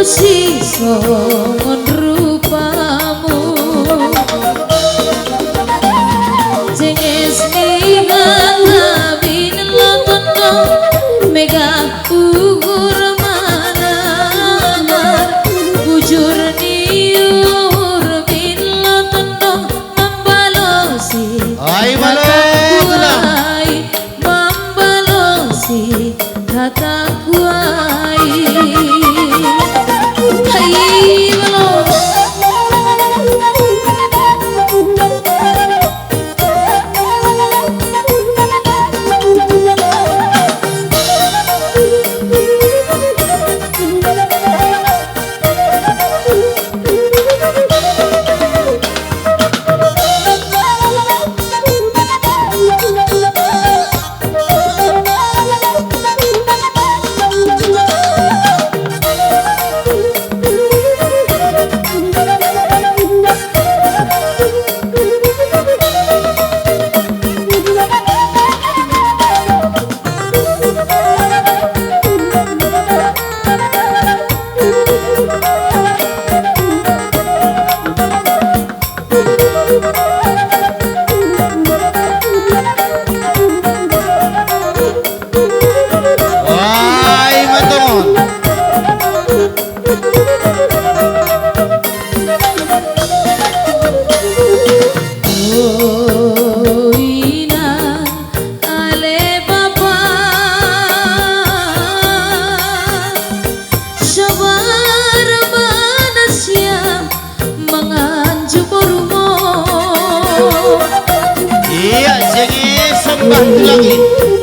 Sisa rupamu jenges ningan bin lotono mega ugur manangar bujur niur bin lotono membalosi membalosi kata kuai.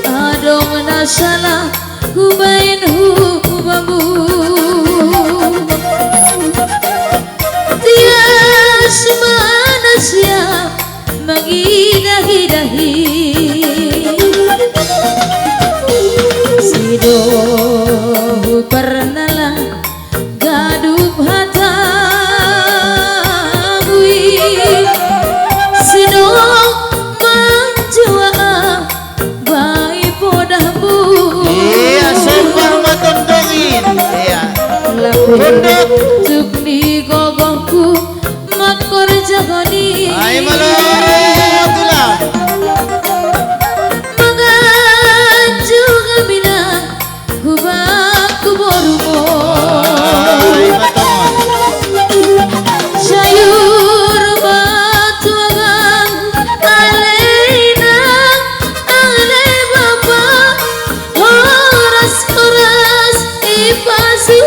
Adong nasalah hubain hubamu tias manusia mengidah-idahi sido pernalah gaduh hatagui sido tuk ni gogongku makor jagoni ay malah mangaju gamina hubaku borumo sayur batuangan aleina ale bapa horas ipasi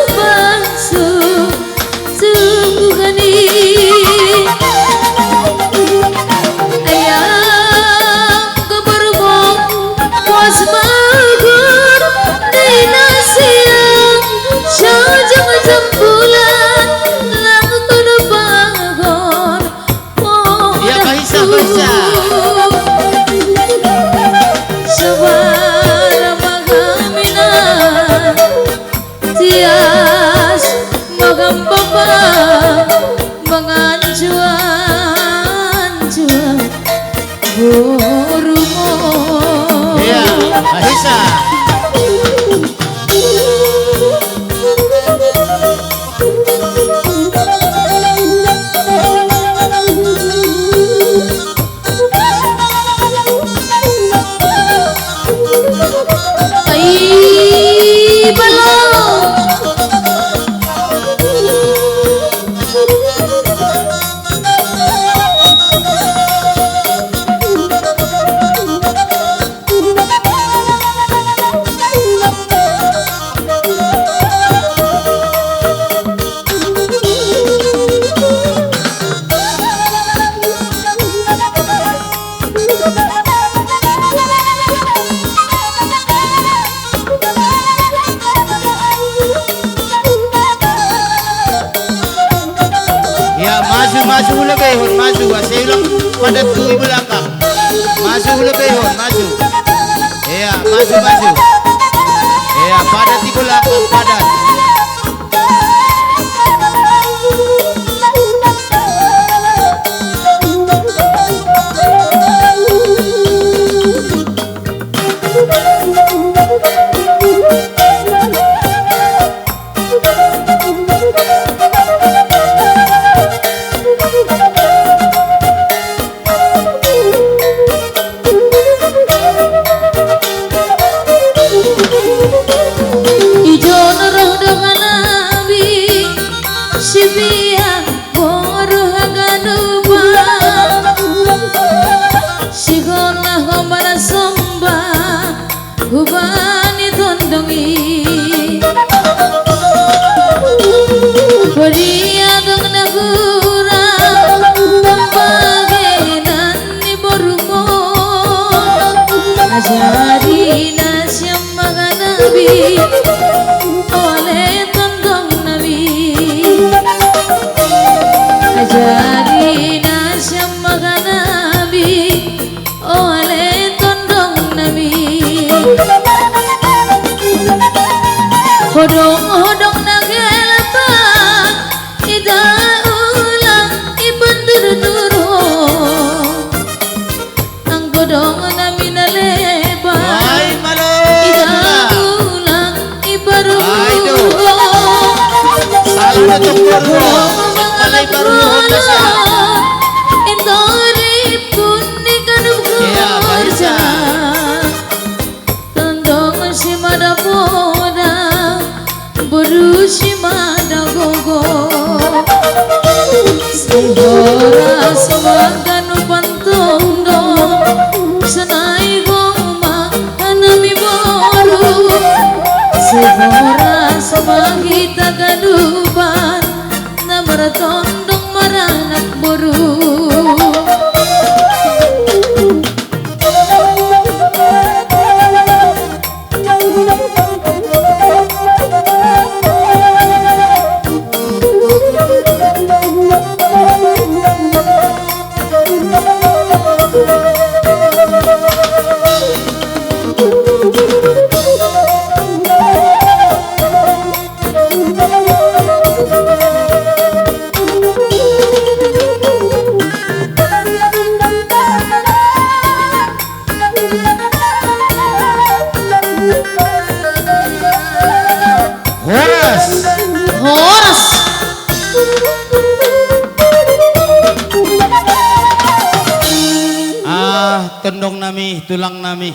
maju lebih hon maju saya ulang pada tu ibu belakang maju lebih hon maju iya maju iya padat di belakang padat Bibia Boru Haganuba Sigona Homara Somba Hubani Tondongi Korea dong nagura Pambagenan ni Borumo Ajari na siyang mga nabi Ole tondong nabi Ajari na siyang mga nabi Ole tondong nabi Hodong-hodong nagalapan Idaulang ipanduro-duro Ang godong namin nalepan Ay, malong! Idaulang iparuro Ay, ito. Salo na itong baro. Palay baro na siya. Ito rin pun ni Kaya, kanugorja bansa. Tandong si Madapoda Buru si Madagogo Sehora semaganu pantondo Senai goma anami boru Sehora semagita ganuban Namara tondong maranak boru Horas! Horas Tendong nami, tulang nami.